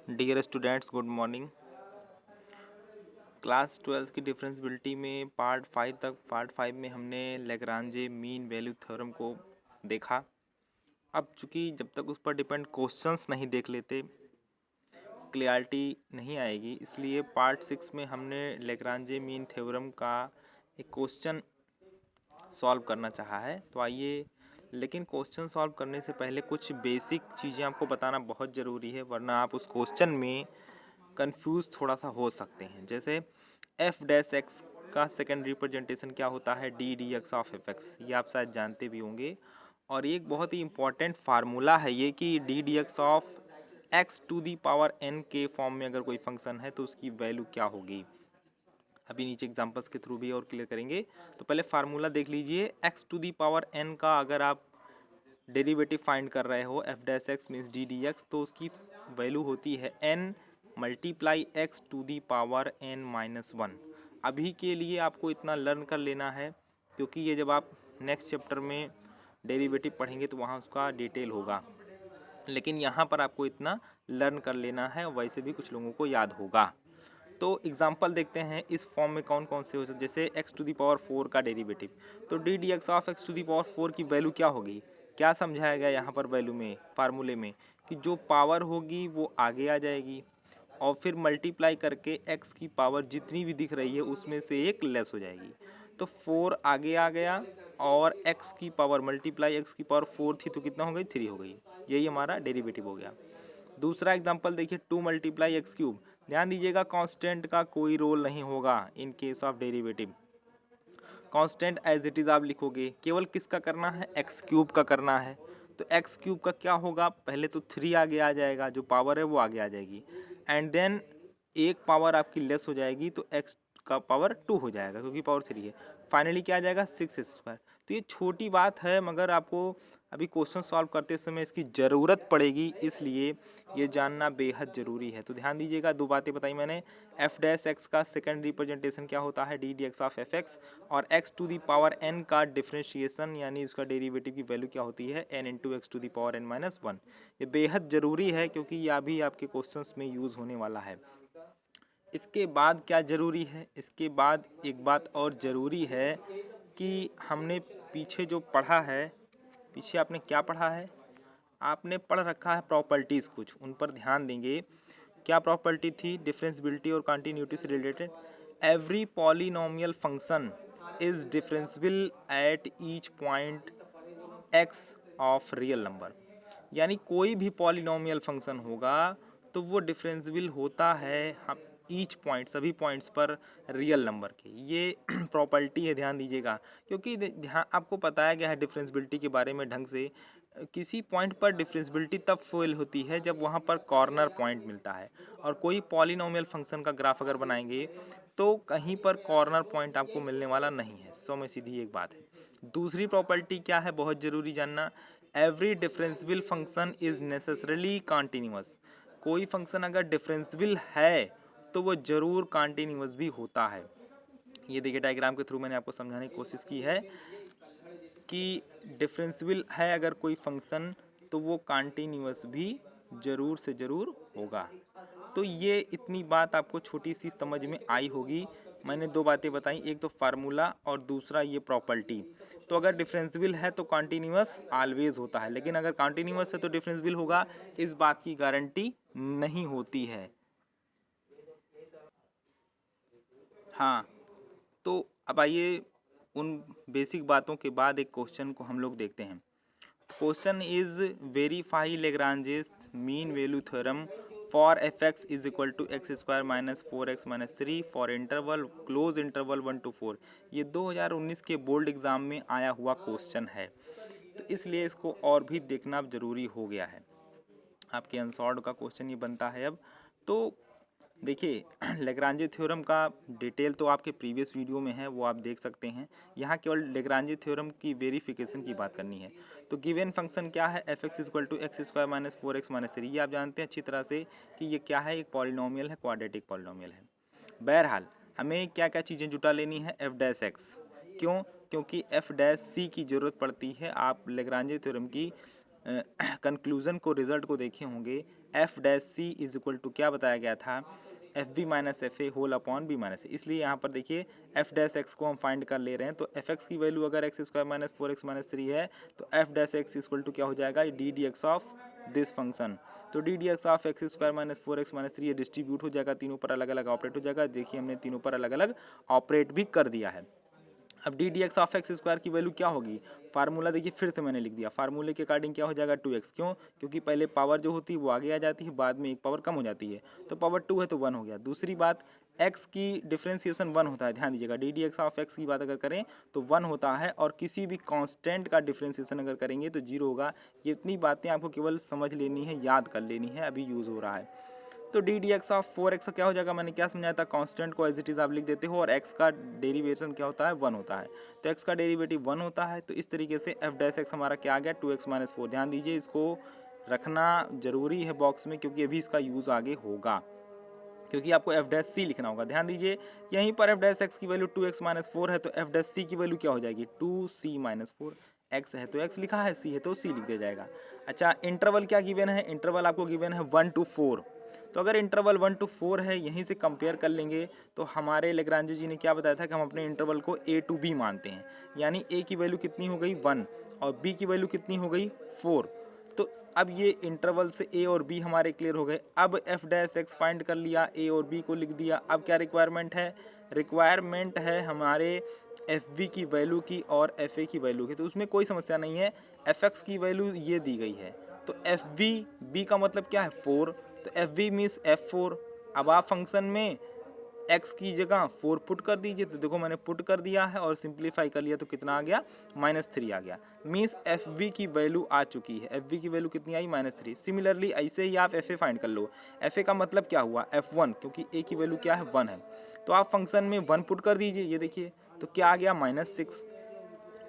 Dear students, good morning. Class 12 की differentiability में part 5 में हमने लैग्रांजे मीन वैल्यू थ्योरम को देखा। अब चूंकि जब तक उस पर डिपेंड क्वेश्चंस नहीं देख लेते क्लियरिटी नहीं आएगी, इसलिए पार्ट 6 में हमने लैग्रांजे मीन थ्योरम का एक क्वेश्चन सॉल्व करना चाहा है। तो आइए, लेकिन क्वेश्चन सॉल्व करने से पहले कुछ बेसिक चीज़ें आपको बताना बहुत ज़रूरी है, वरना आप उस क्वेश्चन में कंफ्यूज थोड़ा सा हो सकते हैं। जैसे एफ डैश एक्स का सेकेंड रिप्रेजेंटेशन क्या होता है, D D X of F x, ये आप शायद जानते भी होंगे। और एक बहुत ही इंपॉर्टेंट फार्मूला है ये कि D D X of X to the power N के फॉर्म में अगर कोई फंक्शन है तो उसकी वैल्यू क्या होगी। अभी नीचे एग्जांपल्स के थ्रू भी और क्लियर करेंगे। तो पहले फार्मूला देख लीजिए। X to the power N का अगर आप डेरिवेटिव फाइंड कर रहे हो, F dash X means D D X, तो उसकी वैल्यू होती है N multiply X to the power N minus one. अभी के लिए आपको इतना लर्न कर लेना है, क्योंकि ये जब आप नेक्स्ट चैप्टर में डेरिवेटिव पढ़ेंगे तो वहाँ उसका डिटेल होगा, लेकिन यहाँ पर आपको इतना लर्न कर लेना है। वैसे भी कुछ लोगों को याद होगा। तो एग्जाम्पल देखते हैं इस फॉर्म में कौन कौन से हो सकते। जैसे एक्स टू दी पावर 4 का डेरिवेटिव, तो D D X of X to the power 4 की वैल्यू क्या होगी। क्या समझाया गया यहाँ पर वैल्यू में, फार्मूले में, कि जो पावर होगी वो आगे आ जाएगी और फिर मल्टीप्लाई करके एक्स की पावर जितनी भी दिख रही है उसमें से एक लेस हो जाएगी। तो 4 आगे आ गया और एक्स की पावर मल्टीप्लाई एक्स की पावर 4 थी तो कितना हो गई, 3 हो गई। यही हमारा डेरिवेटिव हो गया। दूसरा एग्जांपल देखिए, 2 मल्टीप्लाई एक्स क्यूब। ध्यान दीजिएगा, कांस्टेंट का कोई रोल नहीं होगा in case of derivative. Constant as it is आप लिखोगे, केवल किसका करना है, एक्स क्यूब का करना है। तो एक्स क्यूब का क्या होगा, पहले तो 3 आगे आ जाएगा, जो पावर है वो आगे आ जाएगी, एंड देन एक पावर आपकी लेस हो जाएगी तो एक्स का पावर 2 हो जाएगा क्योंकि पावर 3 है। फाइनली क्या आ जाएगा, 6 स्क्वायर। तो ये छोटी बात है, मगर आपको अभी क्वेश्चन सॉल्व करते समय इसकी ज़रूरत पड़ेगी, इसलिए ये जानना बेहद ज़रूरी है। तो ध्यान दीजिएगा, दो बातें बताई मैंने। एफ डैश एक्स का सेकंड रिप्रेजेंटेशन क्या होता है, D D X of F X, और X to the power N का डिफ्रेंशिएशन यानी उसका डेरिवेटिव की वैल्यू क्या होती है, N into X to the power N minus one. ये बेहद ज़रूरी है क्योंकि यह भी आपके क्वेश्चंस में यूज़ होने वाला है। इसके बाद क्या ज़रूरी है, इसके बाद एक बात और ज़रूरी है कि हमने पीछे जो पढ़ा है, पीछे आपने क्या पढ़ा है, आपने पढ़ रखा है प्रॉपर्टीज़ कुछ, उन पर ध्यान देंगे। क्या प्रॉपर्टी थी, डिफरेंशियबिलिटी और कंटिन्यूटी से related. Every polynomial function is differentiable at each point x of real number. यानी कोई भी पॉलिनोमियल फंक्शन होगा तो वो डिफरेंशियबल होता है हम ईच पॉइंट, सभी पॉइंट्स पर रियल नंबर के। ये प्रॉपर्टी है, ध्यान दीजिएगा, क्योंकि ध्यान आपको बताया गया है डिफरेंशियबिलिटी के बारे में ढंग से। किसी पॉइंट पर डिफरेंशियबिलिटी तब फेल होती है जब वहाँ पर कॉर्नर पॉइंट मिलता है, और कोई पॉलिनोमियल फंक्शन का ग्राफ अगर बनाएंगे तो कहीं पर कॉर्नर पॉइंट आपको मिलने वाला नहीं है। सो में सीधी एक बात है। दूसरी प्रॉपर्टी क्या है, बहुत ज़रूरी जानना, every differentiable function is necessarily continuous. कोई फंक्शन अगर डिफरेंशियबल है तो वो ज़रूर कॉन्टिन्यूअस भी होता है। ये देखिए डायग्राम के थ्रू मैंने आपको समझाने की कोशिश की है कि डिफरेंशियबल है अगर कोई फंक्शन तो वो कॉन्टिन्यूअस भी ज़रूर से ज़रूर होगा। तो ये इतनी बात आपको छोटी सी समझ में आई होगी। मैंने दो बातें बताई, एक तो फार्मूला और दूसरा ये प्रॉपर्टी। तो अगर डिफरेंशियबल है तो कॉन्टिन्यूअस ऑलवेज होता है, लेकिन अगर कॉन्टिन्यूअस है तो डिफरेंशियबल होगा, इस बात की गारंटी नहीं होती है। हाँ, तो अब आइए उन बेसिक बातों के बाद एक क्वेश्चन को हम लोग देखते हैं। Question is verify Lagrange's mean value theorem for F X is equal to X square minus 4x minus 3 for interval close interval 1 to 4। ये 2019 के बोर्ड एग्जाम में आया हुआ क्वेश्चन है, तो इसलिए इसको और भी देखना ज़रूरी हो गया है। आपके अनसॉल्व का क्वेश्चन ये बनता है अब। तो देखिए लेग्रांजे थ्योरम का डिटेल तो आपके प्रीवियस वीडियो में है, वो आप देख सकते हैं। यहाँ केवल लेग्रांजे थ्योरम की वेरिफिकेशन की बात करनी है। तो गिवन फंक्शन क्या है, F X equal to X square minus 4x minus 3। ये आप जानते हैं अच्छी तरह से कि ये क्या है, एक पॉलिनोमियल है, क्वाड्रेटिक पॉलिनोमियल है। बहरहाल हमें क्या क्या चीज़ें जुटा लेनी है, एफ डैश एक्स। क्यों, क्योंकि एफ डैश सी की ज़रूरत पड़ती है। आप लेग्रांजे थ्योरम की कंक्लूजन को, रिजल्ट को देखे होंगे, F dash C is equal to क्या बताया गया था, F B minus F A whole upon B minus A. इसलिए यहाँ पर देखिए एफ डैश एक्स को हम फाइंड कर ले रहे हैं, तो एफ एक्स की वैल्यू अगर X square minus 4x minus 3 है तो F dash X equal to क्या हो जाएगा, D D X of this function. तो D D X of X square minus 4x minus 3 ये डिस्ट्रीब्यूट हो जाएगा, तीनों पर अलग अलग ऑपरेट हो जाएगा। देखिए हमने तीनों पर अलग अलग ऑपरेट भी कर दिया है। अब D D X of X square की वैल्यू क्या होगी, फार्मूला देखिए फिर से मैंने लिख दिया, फार्मूले के अकॉर्डिंग क्या हो जाएगा 2x। क्यों, क्योंकि पहले पावर जो होती है वो आगे आ जाती है, बाद में एक पावर कम हो जाती है, तो पावर 2 है तो 1 हो गया। दूसरी बात, x की डिफ्रेंसिएशन 1 होता है, ध्यान दीजिएगा, D D X of x की बात अगर करें तो 1 होता है, और किसी भी कांस्टेंट का डिफ्रेंसिएशन अगर करेंगे तो 0 होगा। ये इतनी बातें आपको केवल समझ लेनी है, याद कर लेनी है, अभी यूज़ हो रहा है। तो D D X of 4x क्या हो जाएगा, मैंने क्या समझाया था, कांस्टेंट को एज इट इज़ आप लिख देते हो, और x का डेरिवेशन क्या होता है 1 होता है, तो x का डेरिवेटिव 1 होता है। तो इस तरीके से f डैश x हमारा क्या आ गया 2x माइनस 4। ध्यान दीजिए, इसको रखना जरूरी है बॉक्स में, क्योंकि अभी इसका यूज़ आगे होगा, क्योंकि आपको f डैश सी लिखना होगा। ध्यान दीजिए यहीं पर f डैश x की वैल्यू 2x माइनस 4 है, तो f डैश सी की वैल्यू क्या हो जाएगी 2c माइनस 4। x है तो x लिखा है, c है तो c लिख दिया जाएगा। अच्छा, इंटरवल क्या गिवन है, इंटरवल आपको गिवन है 1 to 4। तो अगर इंटरवल 1 to 4 है, यहीं से कंपेयर कर लेंगे, तो हमारे लेग्रांजे जी ने क्या बताया था कि हम अपने इंटरवल को a to b मानते हैं, यानी a की वैल्यू कितनी हो गई 1 और b की वैल्यू कितनी हो गई 4। तो अब ये इंटरवल से a और b हमारे क्लियर हो गए। अब f डैश एक्स फाइंड कर लिया, a और b को लिख दिया। अब क्या रिक्वायरमेंट है, रिक्वायरमेंट है हमारे एफ बी की वैल्यू की और एफ ए की वैल्यू की। तो उसमें कोई समस्या नहीं है, एफ एक्स की वैल्यू ये दी गई है, तो एफ बी का मतलब क्या है 4, तो एफ बी मीन्स F4। अब आप फंक्शन में x की जगह 4 पुट कर दीजिए, तो देखो मैंने पुट कर दिया है और सिंप्लीफाई कर लिया, तो कितना आ गया -3 आ गया। मीन्स एफ बी की वैल्यू आ चुकी है, एफ बी की वैल्यू कितनी आई -3। सिमिलरली ऐसे ही आप एफ ए फाइंड कर लो, एफ ए का मतलब क्या हुआ F1, क्योंकि ए की वैल्यू क्या है 1 है, तो आप फंक्शन में 1 पुट कर दीजिए, ये देखिए तो क्या आ गया -6।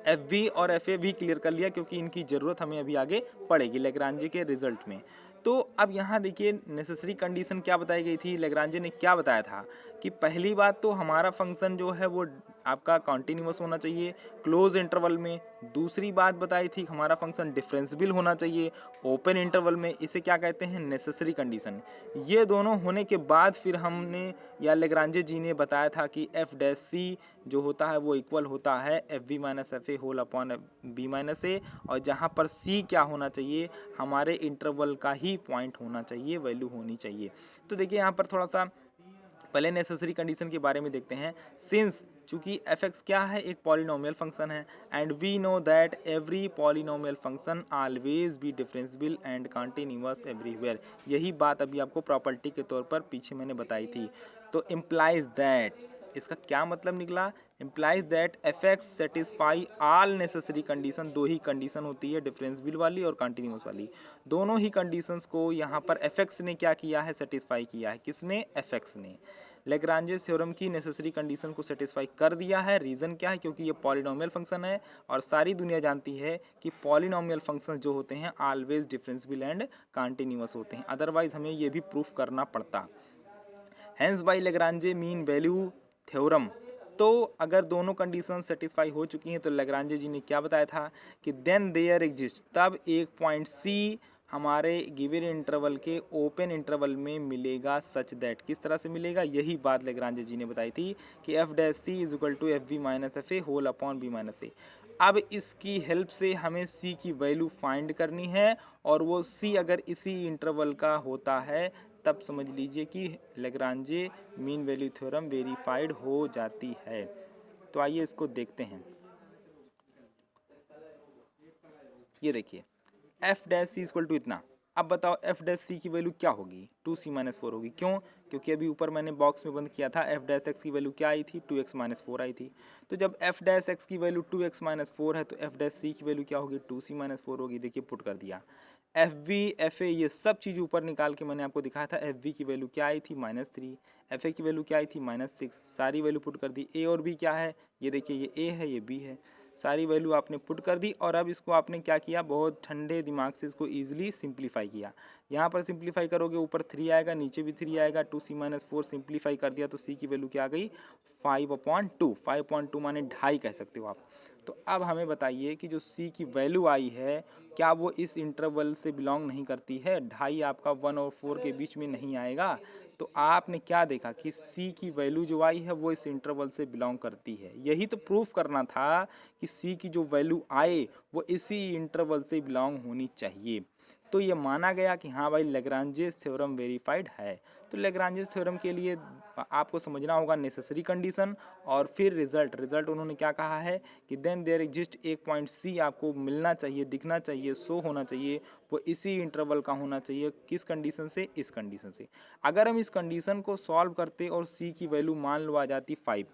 एफ बी और एफ ए भी क्लियर कर लिया, क्योंकि इनकी ज़रूरत हमें अभी आगे पड़ेगी लेग्रांजे के रिजल्ट में। तो अब यहाँ देखिए नेसेसरी कंडीशन क्या बताई गई थी, लेग्रांजे ने क्या बताया था कि पहली बात तो हमारा फंक्शन जो है वो आपका कॉन्टिन्यूअस होना चाहिए क्लोज इंटरवल में। दूसरी बात बताई थी हमारा फंक्शन डिफरेंशियल होना चाहिए ओपन इंटरवल में, इसे क्या कहते हैं नेसेसरी कंडीशन। ये दोनों होने के बाद फिर हमने या लेग्रांजे जी ने बताया था कि एफ डैश सी जो होता है वो इक्वल होता है F B minus F A whole upon B minus A, और जहाँ पर सी क्या होना चाहिए हमारे इंटरवल का ही पॉइंट होना चाहिए, वैल्यू होनी चाहिए। तो देखिए यहाँ पर थोड़ा सा पहले नेसेसरी कंडीशन के बारे में देखते हैं। सिंस चूंकि एफ एक्स क्या है एक पॉलिनोमियल फंक्शन है, and we know that every polynomial function always be differential and continuous everywhere. यही बात अभी आपको प्रॉपर्टी के तौर पर पीछे मैंने बताई थी। तो इम्प्लाइज दैट, इसका क्या मतलब निकला, implies that F x satisfy all necessary condition. दो ही कंडीशन होती है डिफरेंशियल वाली और कंटिन्यूअस वाली, दोनों ही कंडीशंस को यहाँ पर एफ एक्स ने क्या किया है सेटिस्फाई किया है। किसने, एफ एक्स ने। लेग्रांजे थ्योरम की नेसेसरी कंडीशन को सेटिस्फाई कर दिया है। रीज़न क्या है, क्योंकि ये पॉलिनोमियल फंक्शन है और सारी दुनिया जानती है कि पॉलिनोमियल फंक्शन जो होते हैं ऑलवेज डिफरेंशियल एंड कंटिन्यूअस होते हैं, अदरवाइज हमें ये भी प्रूफ करना पड़ता। Hence by Lagrange mean value theorem. तो अगर दोनों कंडीशन सेटिस्फाई हो चुकी हैं तो लेग्रांजे जी ने क्या बताया था कि देन देयर एग्जिस्ट, तब एक पॉइंट सी हमारे गिवन इंटरवल के ओपन इंटरवल में मिलेगा सच दैट। किस तरह से मिलेगा, यही बात लेग्रांजे जी ने बताई थी कि F dash C is equal to F B minus F A whole upon B minus A. अब इसकी हेल्प से हमें सी की वैल्यू फाइंड करनी है, और वो सी अगर इसी इंटरवल का होता है तब समझ लीजिए कि Lagrange mean value theorem verified हो जाती है। तो आइए इसको देखते हैं। ये देखिए F dash C equal to इतना। अब बताओ एफ डैश सी की वैल्यू क्या होगी, 2c माइनस 4 होगी। क्यों, क्योंकि अभी ऊपर मैंने बॉक्स में बंद किया था एफ डैश एक्स की वैल्यू क्या आई थी 2x माइनस 4 आई थी। तो जब एफ डैश एक्स की वैल्यू 2x माइनस 4 है तो एफ डैश सी की वैल्यू क्या होगी 2c माइनस 4 होगी। देखिए पुट कर दिया, एफ बी एफ ए ये सब चीज़ ऊपर निकाल के मैंने आपको दिखाया था। एफ बी की वैल्यू क्या आई थी -3, एफ ए की वैल्यू क्या आई थी -6, सारी वैल्यू पुट कर दी। ए और बी क्या है, ये देखिए ये ए है ये बी है, सारी वैल्यू आपने पुट कर दी। और अब इसको आपने क्या किया, बहुत ठंडे दिमाग से इसको ईजिली सिंप्लीफाई किया। यहाँ पर सिंप्लीफाई करोगे ऊपर 3 आएगा नीचे भी 3 आएगा, 2c माइनस 4 सिंप्लीफाई कर दिया तो c की वैल्यू क्या आ गई 5/2। 5/2 माने 2.5 कह सकते हो आप। तो अब हमें बताइए कि जो सी की वैल्यू आई है क्या वो इस इंटरवल से बिलोंग नहीं करती है। 2.5 आपका 1 और 4 के बीच में नहीं आएगा। तो आपने क्या देखा कि सी की वैल्यू जो आई है वो इस इंटरवल से बिलोंग करती है। यही तो प्रूफ करना था कि सी की जो वैल्यू आए वो इसी इंटरवल से बिलोंग होनी चाहिए। तो ये माना गया कि हाँ भाई लेग्रांजेस थ्योरम वेरीफाइड है। तो लेग्रांजेस थ्योरम के लिए आपको समझना होगा नेसेसरी कंडीशन और फिर रिजल्ट उन्होंने क्या कहा है कि देन देयर एग्जिस्ट एक पॉइंट सी आपको मिलना चाहिए, दिखना चाहिए, शो होना चाहिए, वो इसी इंटरवल का होना चाहिए। किस कंडीशन से? इस कंडीशन से। अगर हम इस कंडीशन को सॉल्व करते और सी की वैल्यू मान लो आ जाती 5,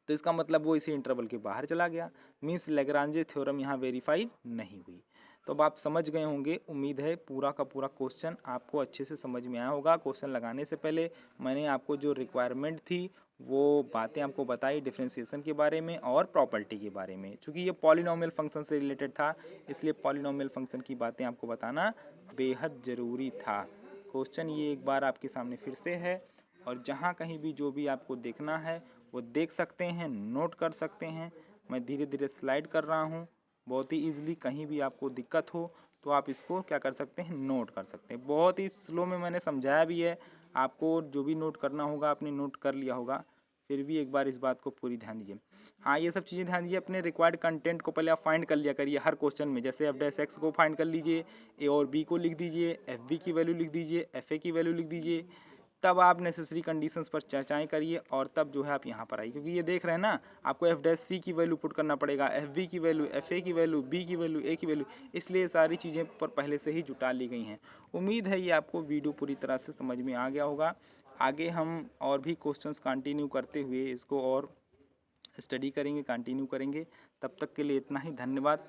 तो इसका मतलब वो इसी इंटरवल के बाहर चला गया, मीन्स लेग्रांजे थ्योरम यहाँ वेरीफाई नहीं हुई। तो अब आप समझ गए होंगे, उम्मीद है पूरा का पूरा क्वेश्चन आपको अच्छे से समझ में आया होगा। क्वेश्चन लगाने से पहले मैंने आपको जो रिक्वायरमेंट थी वो बातें आपको बताई डिफरेंशिएशन के बारे में और प्रॉपर्टी के बारे में। चूँकि ये पॉलिनोमियल फंक्शन से रिलेटेड था इसलिए पॉलिनोमियल फंक्शन की बातें आपको बताना बेहद ज़रूरी था। क्वेश्चन ये एक बार आपके सामने फिर से है और जहाँ कहीं भी जो भी आपको देखना है वो देख सकते हैं, नोट कर सकते हैं। मैं धीरे धीरे स्लाइड कर रहा हूँ बहुत ही ईजिली। कहीं भी आपको दिक्कत हो तो आप इसको क्या कर सकते हैं, नोट कर सकते हैं। बहुत ही स्लो में मैंने समझाया भी है, आपको जो भी नोट करना होगा आपने नोट कर लिया होगा। फिर भी एक बार इस बात को पूरी ध्यान दीजिए। हाँ ये सब चीज़ें ध्यान दीजिए, अपने रिक्वायर्ड कंटेंट को पहले आप फाइंड कर लिया करिए हर क्वेश्चन में। जैसे एफ डैश एक्स को फाइंड कर लीजिए, ए और बी को लिख दीजिए, एफ बी की वैल्यू लिख दीजिए, एफ ए की वैल्यू लिख दीजिए। तब आप नेसेसरी कंडीशंस पर चर्चाएं करिए और तब जो है आप यहाँ पर आइए। क्योंकि ये देख रहे हैं ना, आपको एफ डैश सी की वैल्यू पुट करना पड़ेगा, एफ बी की वैल्यू, एफ ए की वैल्यू, बी की वैल्यू, ए की वैल्यू, इसलिए सारी चीज़ें पर पहले से ही जुटा ली गई हैं। उम्मीद है ये आपको वीडियो पूरी तरह से समझ में आ गया होगा। आगे हम और भी क्वेश्चंस कंटिन्यू करते हुए इसको और स्टडी करेंगे, कंटिन्यू करेंगे। तब तक के लिए इतना ही, धन्यवाद।